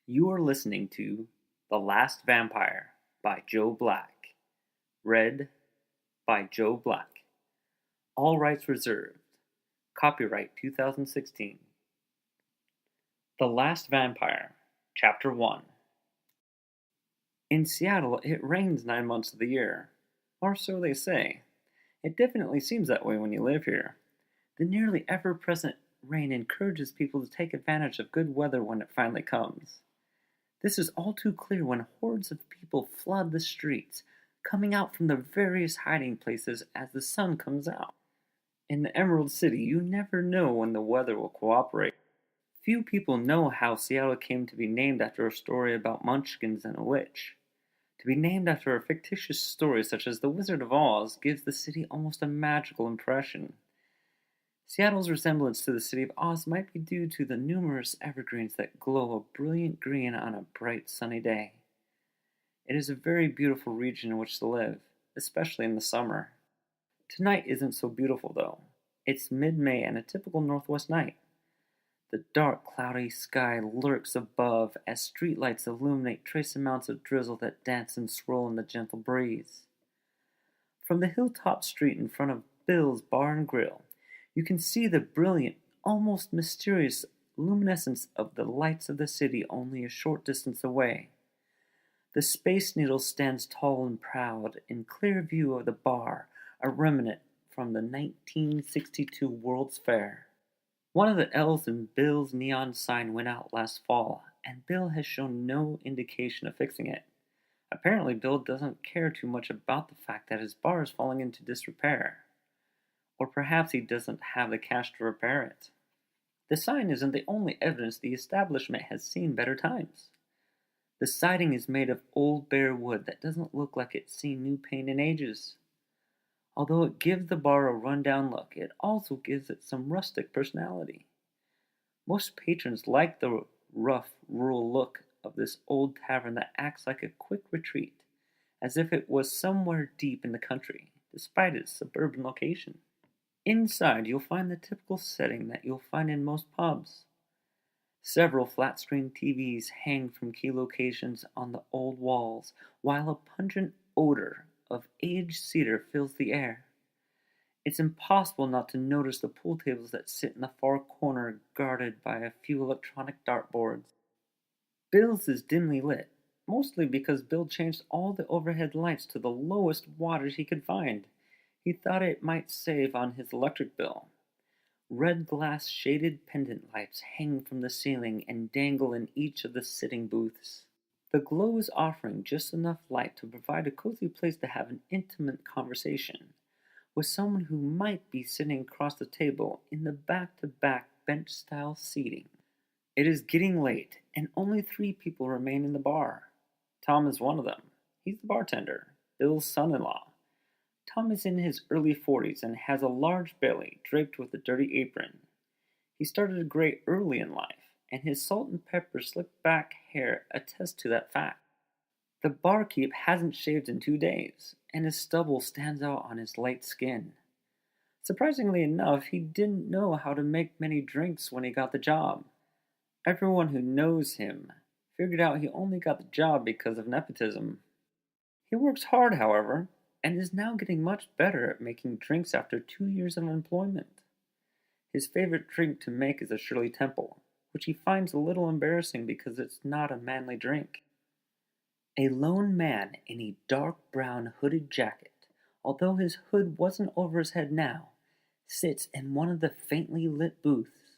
You are listening to The Last Vampire by Joe Black. Read by Joe Black. All rights reserved. Copyright 2016. The Last Vampire, Chapter 1. In Seattle, it rains 9 months of the year. Or so they say. It definitely seems that way when you live here. The nearly ever-present rain encourages people to take advantage of good weather when it finally comes. This is all too clear when hordes of people flood the streets, coming out from the various hiding places as the sun comes out. In the Emerald City, you never know when the weather will cooperate. Few people know how Seattle came to be named after a story about munchkins and a witch. To be named after a fictitious story such as The Wizard of Oz gives the city almost a magical impression. Seattle's resemblance to the city of Oz might be due to the numerous evergreens that glow a brilliant green on a bright sunny day. It is a very beautiful region in which to live, especially in the summer. Tonight isn't so beautiful though. It's mid-May and a typical northwest night. The dark, cloudy sky lurks above as streetlights illuminate trace amounts of drizzle that dance and swirl in the gentle breeze. From the hilltop street in front of Bill's Bar and Grill, you can see the brilliant, almost mysterious luminescence of the lights of the city only a short distance away. The Space Needle stands tall and proud in clear view of the bar, a remnant from the 1962 World's Fair. One of the L's in Bill's neon sign went out last fall, and Bill has shown no indication of fixing it. Apparently, Bill doesn't care too much about the fact that his bar is falling into disrepair. Or perhaps he doesn't have the cash to repair it. The sign isn't the only evidence the establishment has seen better times. The siding is made of old bare wood that doesn't look like it's seen new paint in ages. Although it gives the bar a run-down look, it also gives it some rustic personality. Most patrons like the rough, rural look of this old tavern that acts like a quick retreat, as if it was somewhere deep in the country, despite its suburban location. Inside, you'll find the typical setting that you'll find in most pubs. Several flat-screen TVs hang from key locations on the old walls, while a pungent odor of aged cedar fills the air. It's impossible not to notice the pool tables that sit in the far corner guarded by a few electronic dartboards. Bill's is dimly lit, mostly because Bill changed all the overhead lights to the lowest wattage he could find. He thought it might save on his electric bill. Red glass shaded pendant lights hang from the ceiling and dangle in each of the sitting booths. The glow is offering just enough light to provide a cozy place to have an intimate conversation with someone who might be sitting across the table in the back-to-back bench-style seating. It is getting late, and only 3 people remain in the bar. Tom is one of them. He's the bartender, Bill's son-in-law. Tom is in his early 40s and has a large belly draped with a dirty apron. He started to gray early in life, and his salt and pepper slicked back hair attest to that fact. The barkeep hasn't shaved in 2 days, and his stubble stands out on his light skin. Surprisingly enough, he didn't know how to make many drinks when he got the job. Everyone who knows him figured out he only got the job because of nepotism. He works hard, however, and is now getting much better at making drinks after 2 years of employment. His favorite drink to make is a Shirley Temple, which he finds a little embarrassing because it's not a manly drink. A lone man in a dark brown hooded jacket, although his hood wasn't over his head now, sits in one of the faintly lit booths.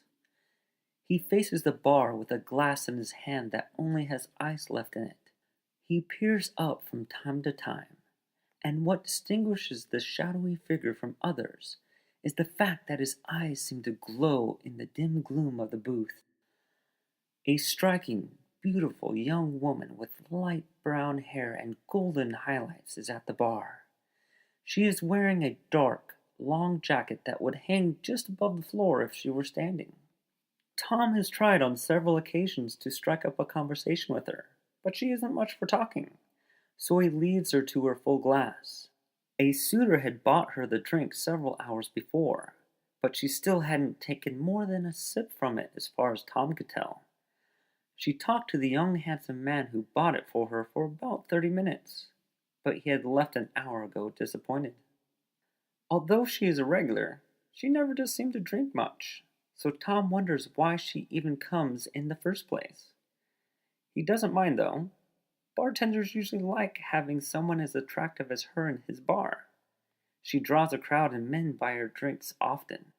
He faces the bar with a glass in his hand that only has ice left in it. He peers up from time to time. And what distinguishes the shadowy figure from others is the fact that his eyes seem to glow in the dim gloom of the booth. A striking, beautiful young woman with light brown hair and golden highlights is at the bar. She is wearing a dark, long jacket that would hang just above the floor if she were standing. Tom has tried on several occasions to strike up a conversation with her, but she isn't much for talking. So he leads her to her full glass. A suitor had bought her the drink several hours before, but she still hadn't taken more than a sip from it as far as Tom could tell. She talked to the young handsome man who bought it for her for about 30 minutes, but he had left an hour ago disappointed. Although she is a regular, she never does seem to drink much, so Tom wonders why she even comes in the first place. He doesn't mind though. Bartenders usually like having someone as attractive as her in his bar. She draws a crowd and men buy her drinks often.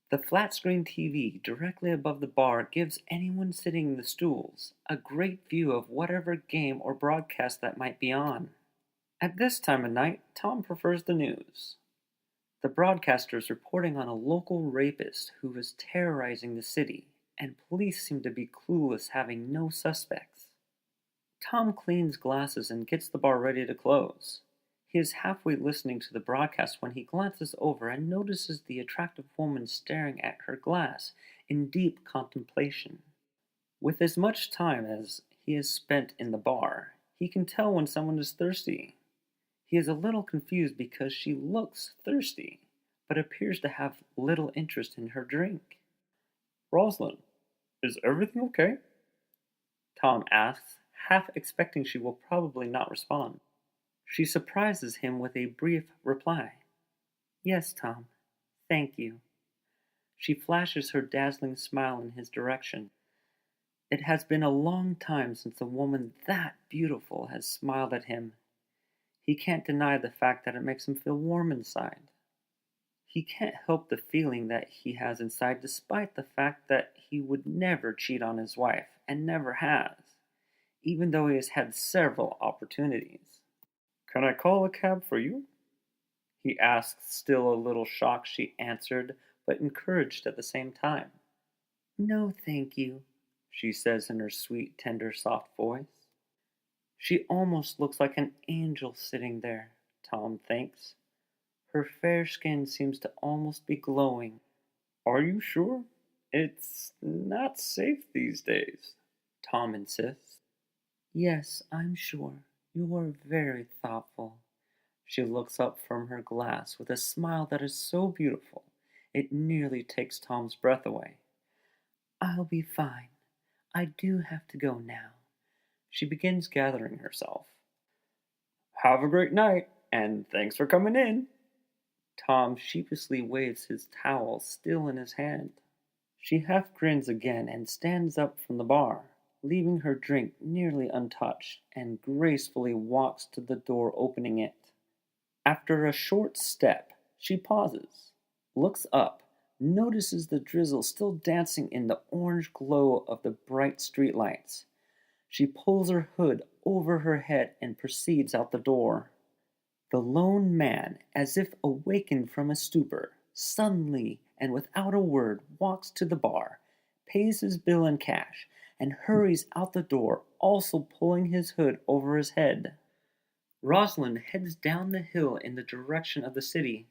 The flat screen TV directly above the bar gives anyone sitting in the stools a great view of whatever game or broadcast that might be on. At this time of night, Tom prefers the news. The broadcaster is reporting on a local rapist who is terrorizing the city, and police seem to be clueless, having no suspects. Tom cleans glasses and gets the bar ready to close. He is halfway listening to the broadcast when he glances over and notices the attractive woman staring at her glass in deep contemplation. With as much time as he has spent in the bar, he can tell when someone is thirsty. He is a little confused because she looks thirsty, but appears to have little interest in her drink. "Rosalind, is everything okay?" Tom asks, half expecting she will probably not respond. She surprises him with a brief reply. "Yes, Tom. Thank you." She flashes her dazzling smile in his direction. It has been a long time since a woman that beautiful has smiled at him. He can't deny the fact that it makes him feel warm inside. He can't help the feeling that he has inside despite the fact that he would never cheat on his wife, and never has, even though he has had several opportunities. "Can I call a cab for you?" he asked, still a little shocked she answered, but encouraged at the same time. "No, thank you," she says in her sweet, tender, soft voice. She almost looks like an angel sitting there, Tom thinks. Her fair skin seems to almost be glowing. "Are you sure? It's not safe these days," Tom insists. "Yes, I'm sure. You are very thoughtful." She looks up from her glass with a smile that is so beautiful it nearly takes Tom's breath away. "I'll be fine. I do have to go now." She begins gathering herself. "Have a great night, and thanks for coming in." Tom sheepishly waves his towel still in his hand. She half grins again and stands up from the bar, leaving her drink nearly untouched, and gracefully walks to the door, opening it. After a short step, she pauses, looks up, notices the drizzle still dancing in the orange glow of the bright streetlights. She pulls her hood over her head and proceeds out the door. The lone man, as if awakened from a stupor, suddenly and without a word walks to the bar, pays his bill in cash, and hurries out the door, also pulling his hood over his head. Rosalind heads down the hill in the direction of the city.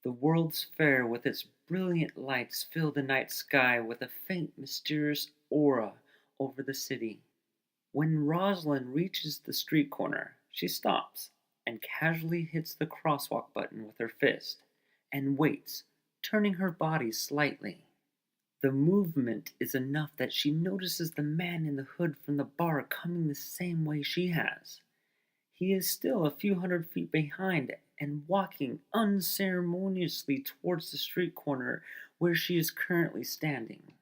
The World's Fair with its brilliant lights fill the night sky with a faint, mysterious aura over the city. When Rosalind reaches the street corner, she stops and casually hits the crosswalk button with her fist, and waits, turning her body slightly. The movement is enough that she notices the man in the hood from the bar coming the same way she has. He is still a few hundred feet behind and walking unceremoniously towards the street corner where she is currently standing.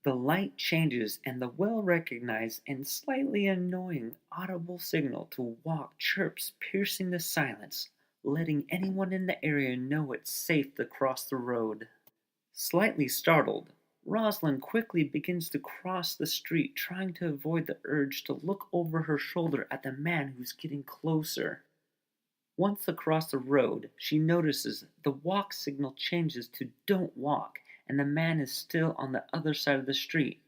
The light changes and the well-recognized and slightly annoying audible signal to walk chirps, piercing the silence, letting anyone in the area know it's safe to cross the road. Slightly startled, Rosalind quickly begins to cross the street, trying to avoid the urge to look over her shoulder at the man who's getting closer. Once across the road, she notices the walk signal changes to "Don't walk," and the man is still on the other side of the street.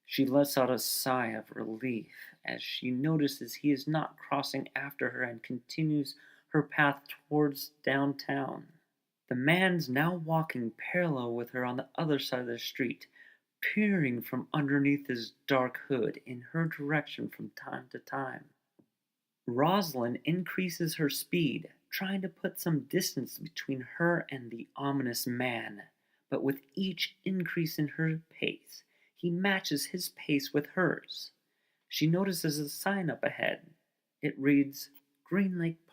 She lets out a sigh of relief as she notices he is not crossing after her and continues her path towards downtown. The man's now walking parallel with her on the other side of the street, peering from underneath his dark hood in her direction from time to time. Rosalind increases her speed, trying to put some distance between her and the ominous man, but with each increase in her pace, He matches his pace with hers. She notices a sign up ahead. It reads, Green Lake